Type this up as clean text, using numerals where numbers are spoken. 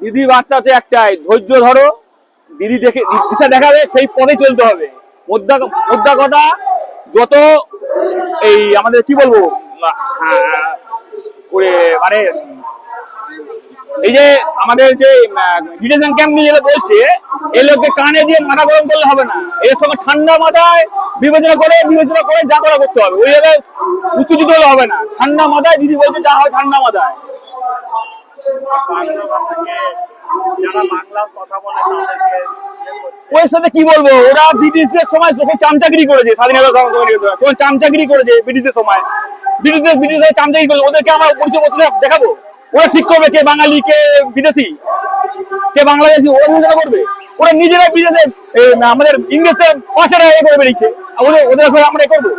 দিদি বার্তা হচ্ছে একটাই, ধৈর্য ধরো, দিদি দেখে দিশা দেখাবে, সেই পথে চলতে হবে। মোদ্দা কথা, যত এই আমাদের কি বলবো মানে এই যে আমাদের যে ডিটেনশন ক্যাম্প নিয়ে বলছে, এই লোককে কানে দিয়ে মাথা গরম করলে হবে না, এর সঙ্গে ঠান্ডা মাথায় বিবেচনা করে যা করা করতে হবে। ওই জায়গায় উত্তেজিত হলে হবে না, ঠান্ডা মাথায় দিদি বলছে যা হয় ঠান্ডা মাথায়। ওর সাথে কি বলবো, ওরা ব্রিটিশদের সময় চামচাগিরি করেছে, স্বাধীনতা চামচাগিরি করেছে ব্রিটিশদের সময়, ব্রিটিশদের চামচাগিরি করেছে। ওদেরকে আমরা পরিচয় দেখাবো? ওরা ঠিক করবে কে বাঙালি কে বিদেশি কে বাংলাদেশি, ওরা বিবেচনা করবে? ওরা নিজেরা বিদেশে আমাদের ইংরেজদের পাশে করে বেরিয়েছে, ওদের আমরা করবো?